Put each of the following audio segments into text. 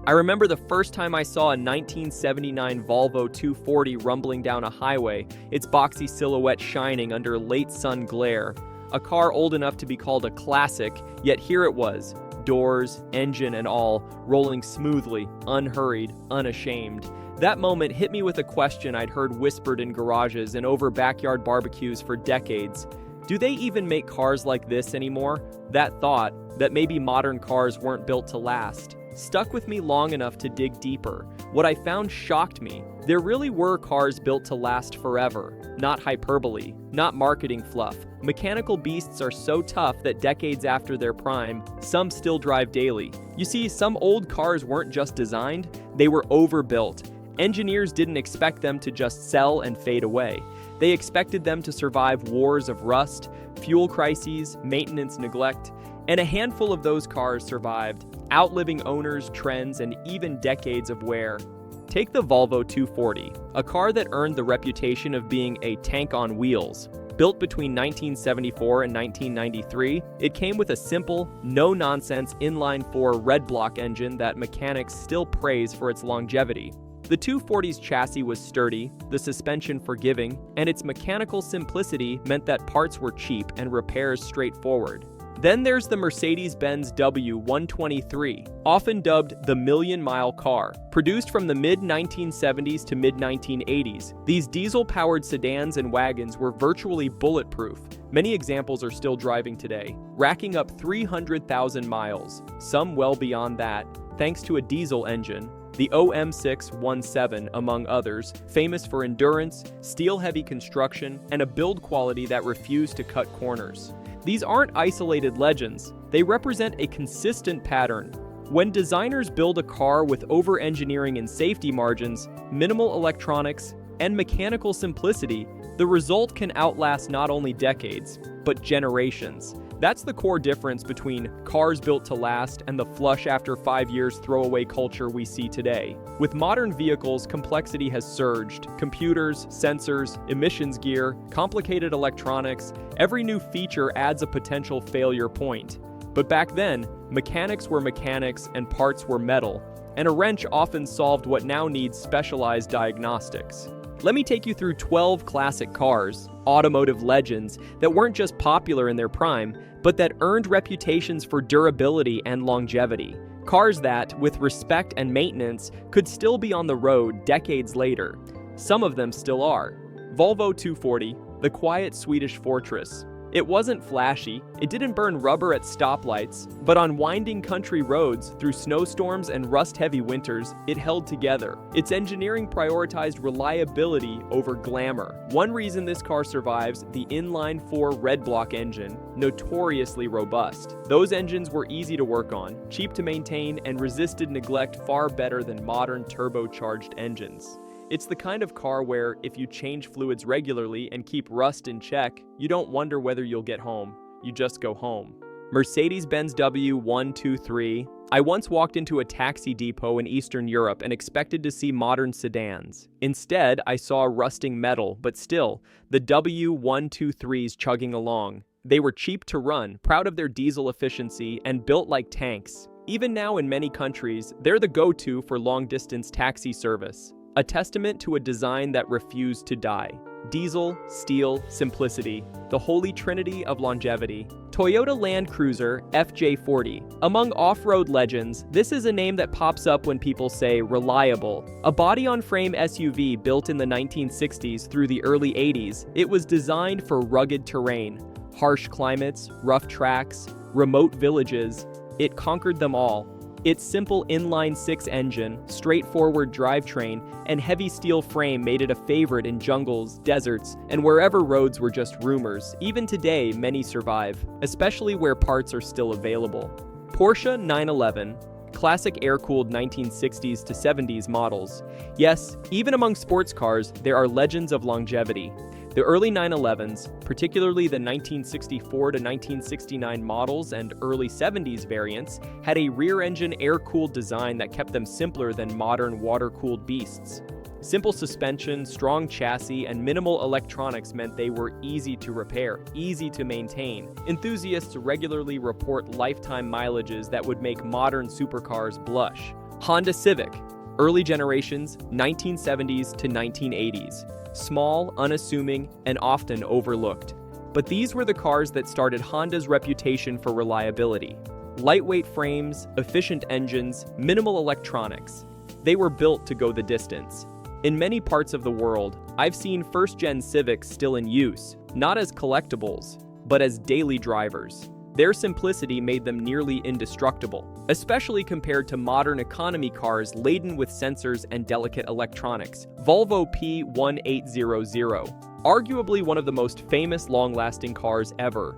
I remember the first time I saw a 1979 Volvo 240 rumbling down a highway, its boxy silhouette shining under late sun glare. A car old enough to be called a classic, yet here it was, doors, engine and all, rolling smoothly, unhurried, unashamed. That moment hit me with a question I'd heard whispered in garages and over backyard barbecues for decades. Do they even make cars like this anymore? That thought, that maybe modern cars weren't built to last, stuck with me long enough to dig deeper. What I found shocked me. There really were cars built to last forever. Not hyperbole, not marketing fluff. Mechanical beasts are so tough that decades after their prime, some still drive daily. You see, some old cars weren't just designed, they were overbuilt. Engineers didn't expect them to just sell and fade away. They expected them to survive wars of rust, fuel crises, maintenance neglect, and a handful of those cars survived, outliving owners, trends, and even decades of wear. Take the Volvo 240, a car that earned the reputation of being a tank on wheels. Built between 1974 and 1993, it came with a simple, no-nonsense inline-4 red block engine that mechanics still praise for its longevity. The 240's chassis was sturdy, the suspension forgiving, and its mechanical simplicity meant that parts were cheap and repairs straightforward. Then there's the Mercedes-Benz W123, often dubbed the million-mile car. Produced from the mid-1970s to mid-1980s, these diesel-powered sedans and wagons were virtually bulletproof. Many examples are still driving today, racking up 300,000 miles, some well beyond that, thanks to a diesel engine. The OM617, among others, famous for endurance, steel-heavy construction, and a build quality that refused to cut corners. These aren't isolated legends, they represent a consistent pattern. When designers build a car with over-engineering and safety margins, minimal electronics, and mechanical simplicity, the result can outlast not only decades, but generations. That's the core difference between cars built to last and the flush after 5 years throwaway culture we see today. With modern vehicles, complexity has surged. Computers, sensors, emissions gear, complicated electronics, every new feature adds a potential failure point. But back then, mechanics were mechanics and parts were metal, and a wrench often solved what now needs specialized diagnostics. Let me take you through 12 classic cars, automotive legends, that weren't just popular in their prime, but that earned reputations for durability and longevity. Cars that, with respect and maintenance, could still be on the road decades later. Some of them still are. Volvo 240, the quiet Swedish fortress. It wasn't flashy, it didn't burn rubber at stoplights, but on winding country roads, through snowstorms and rust-heavy winters, it held together. Its engineering prioritized reliability over glamour. One reason this car survives, the inline-4 red block engine, notoriously robust. Those engines were easy to work on, cheap to maintain, and resisted neglect far better than modern turbocharged engines. It's the kind of car where, if you change fluids regularly and keep rust in check, you don't wonder whether you'll get home. You just go home. Mercedes-Benz W123. I once walked into a taxi depot in Eastern Europe and expected to see modern sedans. Instead, I saw rusting metal, but still, the W123s chugging along. They were cheap to run, proud of their diesel efficiency, and built like tanks. Even now in many countries, they're the go-to for long-distance taxi service. A testament to a design that refused to die. Diesel, steel, simplicity, the holy trinity of longevity. Toyota Land Cruiser FJ40. Among off-road legends, this is a name that pops up when people say reliable. A body-on-frame SUV built in the 1960s through the early 80s, it was designed for rugged terrain, harsh climates, rough tracks, remote villages. It conquered them all. Its simple inline-6 engine, straightforward drivetrain, and heavy steel frame made it a favorite in jungles, deserts, and wherever roads were just rumors. Even today, many survive, especially where parts are still available. Porsche 911. Classic air-cooled 1960s to 70s models. Yes, even among sports cars, there are legends of longevity. The early 911s, particularly the 1964 to 1969 models and early 70s variants, had a rear-engine air-cooled design that kept them simpler than modern water-cooled beasts. Simple suspension, strong chassis, and minimal electronics meant they were easy to repair, easy to maintain. Enthusiasts regularly report lifetime mileages that would make modern supercars blush. Honda Civic, early generations, 1970s to 1980s. Small, unassuming, and often overlooked. But these were the cars that started Honda's reputation for reliability. Lightweight frames, efficient engines, minimal electronics. They were built to go the distance. In many parts of the world, I've seen first-gen Civics still in use, not as collectibles, but as daily drivers. Their simplicity made them nearly indestructible, especially compared to modern economy cars laden with sensors and delicate electronics. Volvo P1800, arguably one of the most famous long-lasting cars ever.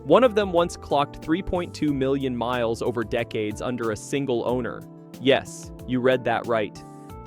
One of them once clocked 3.2 million miles over decades under a single owner. Yes, you read that right.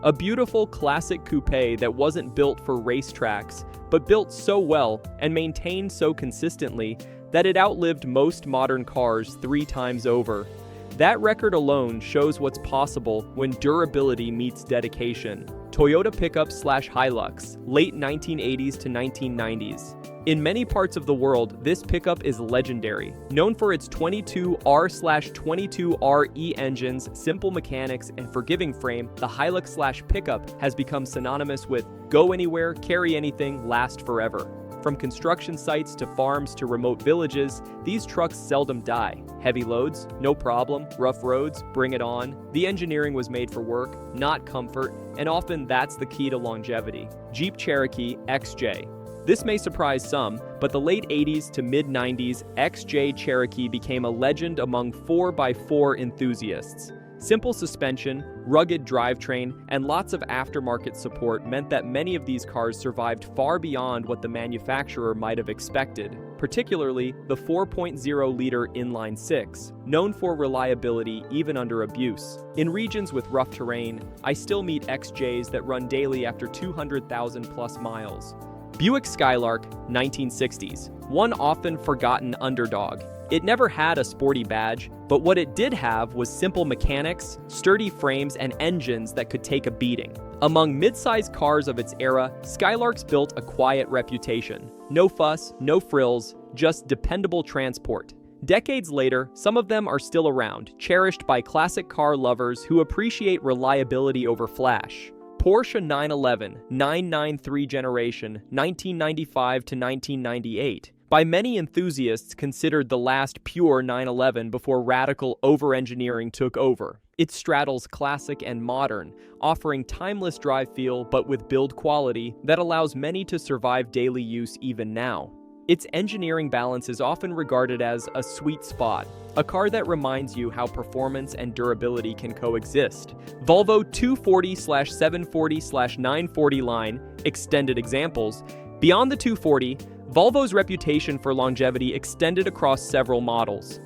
A beautiful classic coupe that wasn't built for racetracks, but built so well and maintained so consistently that it outlived most modern cars 3 times over. That record alone shows what's possible when durability meets dedication. Toyota pickup/Hilux, late 1980s to 1990s. In many parts of the world, this pickup is legendary. Known for its 22R/22RE engines, simple mechanics, and forgiving frame, the Hilux/pickup has become synonymous with go anywhere, carry anything, last forever. From construction sites to farms to remote villages, these trucks seldom die. Heavy loads? No problem. Rough roads? Bring it on. The engineering was made for work, not comfort, and often that's the key to longevity. Jeep Cherokee XJ. This may surprise some, but the late 80s to mid-90s, XJ Cherokee became a legend among 4x4 enthusiasts. Simple suspension, rugged drivetrain, and lots of aftermarket support meant that many of these cars survived far beyond what the manufacturer might have expected, particularly the 4.0-liter inline-six, known for reliability even under abuse. In regions with rough terrain, I still meet XJs that run daily after 200,000-plus miles. Buick Skylark, 1960s, one often forgotten underdog. It never had a sporty badge, but what it did have was simple mechanics, sturdy frames, and engines that could take a beating. Among mid-sized cars of its era, Skylarks built a quiet reputation. No fuss, no frills, just dependable transport. Decades later, some of them are still around, cherished by classic car lovers who appreciate reliability over flash. Porsche 911, 993 generation, 1995 to 1998. By many enthusiasts considered the last pure 911 before radical overengineering took over. It straddles classic and modern, offering timeless drive feel but with build quality that allows many to survive daily use even now. Its engineering balance is often regarded as a sweet spot, a car that reminds you how performance and durability can coexist. Volvo 240/740/940 line, extended examples. Beyond the 240, Volvo's reputation for longevity extended across several models.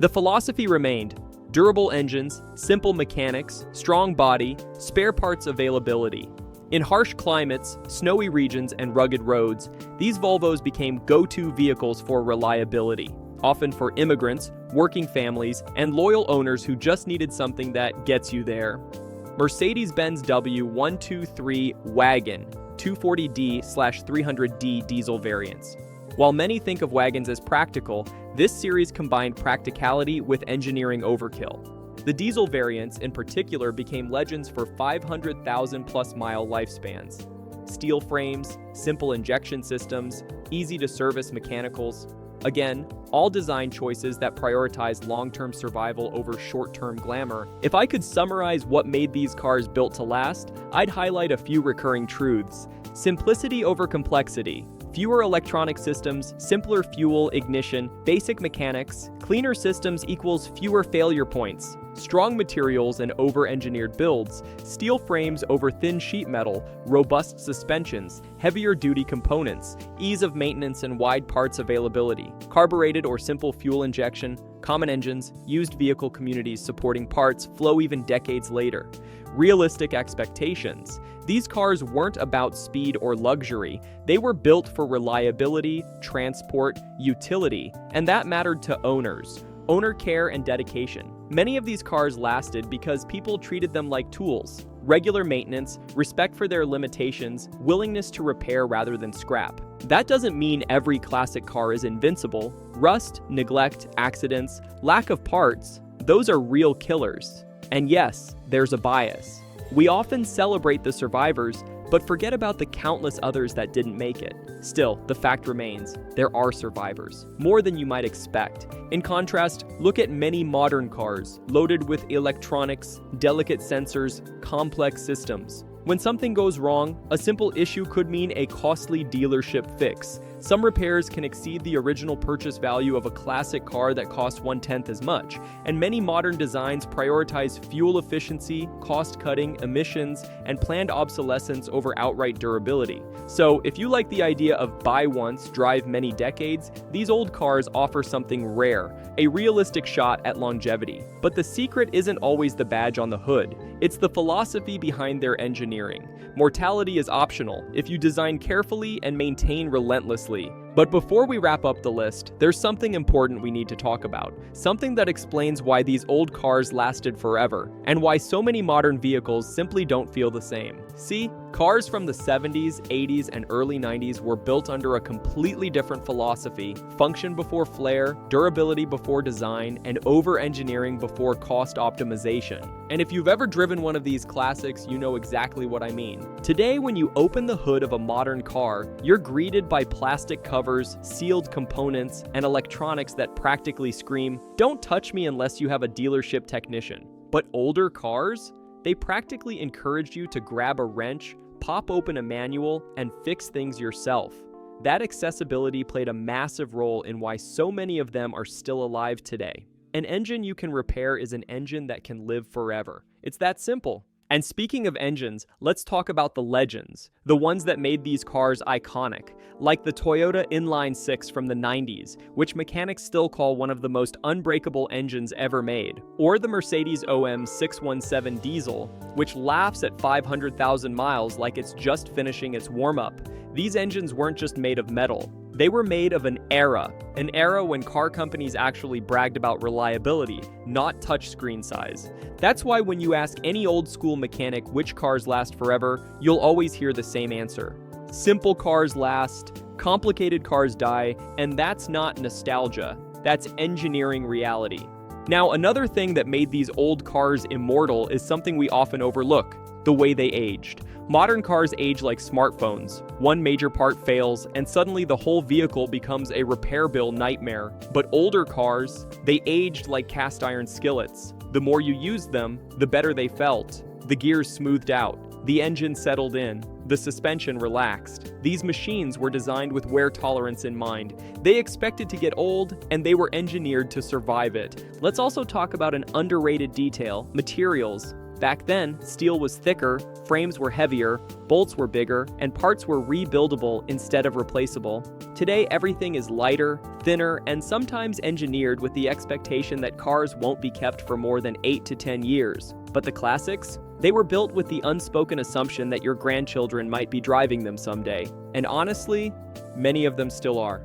The philosophy remained: durable engines, simple mechanics, strong body, spare parts availability. In harsh climates, snowy regions, and rugged roads, these Volvos became go-to vehicles for reliability, often for immigrants, working families, and loyal owners who just needed something that gets you there. Mercedes-Benz W123 Wagon, 240D/300D diesel variants. While many think of wagons as practical, this series combined practicality with engineering overkill. The diesel variants, in particular, became legends for 500,000-plus mile lifespans. Steel frames, simple injection systems, easy-to-service mechanicals. Again, all design choices that prioritize long-term survival over short-term glamour. If I could summarize what made these cars built to last, I'd highlight a few recurring truths. Simplicity over complexity. Fewer electronic systems, simpler fuel, ignition, basic mechanics. Cleaner systems equals fewer failure points. Strong materials and over-engineered builds. Steel frames over thin sheet metal. Robust suspensions. Heavier duty components. Ease of maintenance and wide parts availability. Carbureted or simple fuel injection. Common engines. Used vehicle communities supporting parts flow even decades later. Realistic expectations. These cars weren't about speed or luxury. They were built for reliability, transport, utility, and that mattered to owners. Owner care and dedication. Many of these cars lasted because people treated them like tools. Regular maintenance, respect for their limitations, willingness to repair rather than scrap. That doesn't mean every classic car is invincible. Rust, neglect, accidents, lack of parts, those are real killers. And yes, there's a bias. We often celebrate the survivors, but forget about the countless others that didn't make it. Still, the fact remains, there are survivors, more than you might expect. In contrast, look at many modern cars, loaded with electronics, delicate sensors, complex systems. When something goes wrong, a simple issue could mean a costly dealership fix. Some repairs can exceed the original purchase value of a classic car that costs 1/10 as much, and many modern designs prioritize fuel efficiency, cost-cutting, emissions, and planned obsolescence over outright durability. So, if you like the idea of buy once, drive many decades, these old cars offer something rare, a realistic shot at longevity. But the secret isn't always the badge on the hood, it's the philosophy behind their engineering. Mortality is optional if you design carefully and maintain relentlessly. But before we wrap up the list, there's something important we need to talk about. Something that explains why these old cars lasted forever, and why so many modern vehicles simply don't feel the same. See, cars from the 70s, 80s, and early 90s were built under a completely different philosophy: function before flair, durability before design, and over-engineering before cost optimization. And if you've ever driven one of these classics, you know exactly what I mean. Today, when you open the hood of a modern car, you're greeted by plastic covers, sealed components, and electronics that practically scream, "Don't touch me unless you have a dealership technician." But older cars? They practically encouraged you to grab a wrench, pop open a manual, and fix things yourself. That accessibility played a massive role in why so many of them are still alive today. An engine you can repair is an engine that can live forever. It's that simple. And speaking of engines, let's talk about the legends, the ones that made these cars iconic, like the Toyota Inline-6 from the 90s, which mechanics still call one of the most unbreakable engines ever made, or the Mercedes OM 617 diesel, which laughs at 500,000 miles like it's just finishing its warm-up. These engines weren't just made of metal. They were made of an era when car companies actually bragged about reliability, not touchscreen size. That's why when you ask any old school mechanic which cars last forever, you'll always hear the same answer. Simple cars last, complicated cars die, and that's not nostalgia, that's engineering reality. Now, another thing that made these old cars immortal is something we often overlook: the way they aged. Modern cars age like smartphones. One major part fails, and suddenly the whole vehicle becomes a repair bill nightmare. But older cars, they aged like cast iron skillets. The more you used them, the better they felt. The gears smoothed out. The engine settled in. The suspension relaxed. These machines were designed with wear tolerance in mind. They expected to get old, and they were engineered to survive it. Let's also talk about an underrated detail: materials. Back then, steel was thicker, frames were heavier, bolts were bigger, and parts were rebuildable instead of replaceable. Today, everything is lighter, thinner, and sometimes engineered with the expectation that cars won't be kept for more than 8 to 10 years. But the classics? They were built with the unspoken assumption that your grandchildren might be driving them someday. And honestly, many of them still are.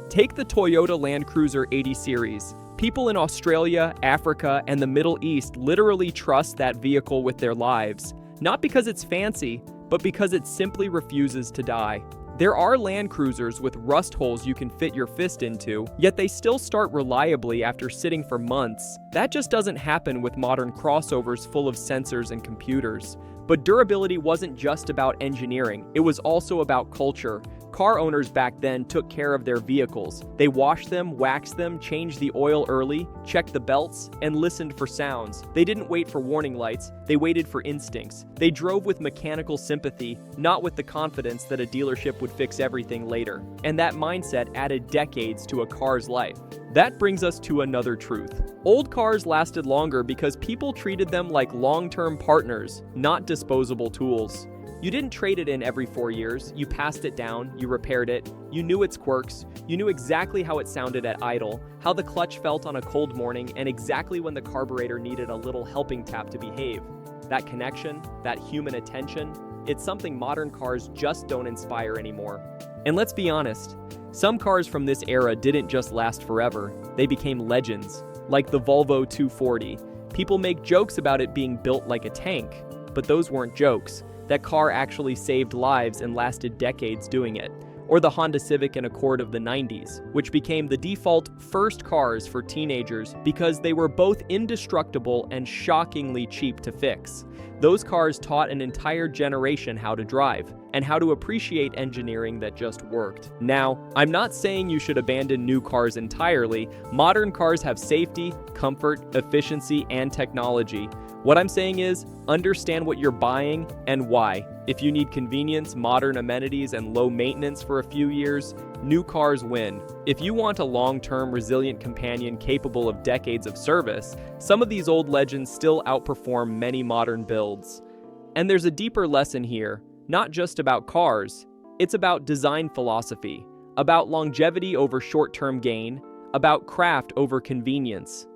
Take the Toyota Land Cruiser 80 series. People in Australia, Africa, and the Middle East literally trust that vehicle with their lives. Not because it's fancy, but because it simply refuses to die. There are Land Cruisers with rust holes you can fit your fist into, yet they still start reliably after sitting for months. That just doesn't happen with modern crossovers full of sensors and computers. But durability wasn't just about engineering, it was also about culture. Car owners back then took care of their vehicles. They washed them, waxed them, changed the oil early, checked the belts, and listened for sounds. They didn't wait for warning lights, they waited for instincts. They drove with mechanical sympathy, not with the confidence that a dealership would fix everything later. And that mindset added decades to a car's life. That brings us to another truth. Old cars lasted longer because people treated them like long-term partners, not disposable tools. You didn't trade it in every 4 years, you passed it down, you repaired it, you knew its quirks, you knew exactly how it sounded at idle, how the clutch felt on a cold morning, and exactly when the carburetor needed a little helping tap to behave. That connection, that human attention, it's something modern cars just don't inspire anymore. And let's be honest, some cars from this era didn't just last forever, they became legends, like the Volvo 240. People make jokes about it being built like a tank, but those weren't jokes. That car actually saved lives and lasted decades doing it. or the Honda Civic and Accord of the 90s, which became the default first cars for teenagers because they were both indestructible and shockingly cheap to fix. Those cars taught an entire generation how to drive, and how to appreciate engineering that just worked. Now, I'm not saying you should abandon new cars entirely. Modern cars have safety, comfort, efficiency, and technology. What I'm saying is, understand what you're buying and why. If you need convenience, modern amenities, and low maintenance for a few years, new cars win. If you want a long-term, resilient companion capable of decades of service, some of these old legends still outperform many modern builds. And there's a deeper lesson here, not just about cars. It's about design philosophy, about longevity over short-term gain, about craft over convenience.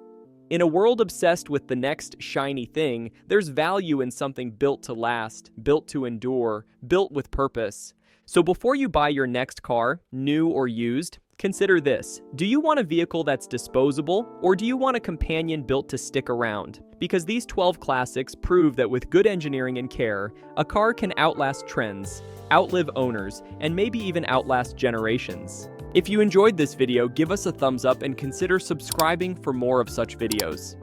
In a world obsessed with the next shiny thing, there's value in something built to last, built to endure, built with purpose. So before you buy your next car, new or used, consider this. Do you want a vehicle that's disposable, or do you want a companion built to stick around? Because these 12 classics prove that with good engineering and care, a car can outlast trends, outlive owners, and maybe even outlast generations. If you enjoyed this video, give us a thumbs up and consider subscribing for more of such videos.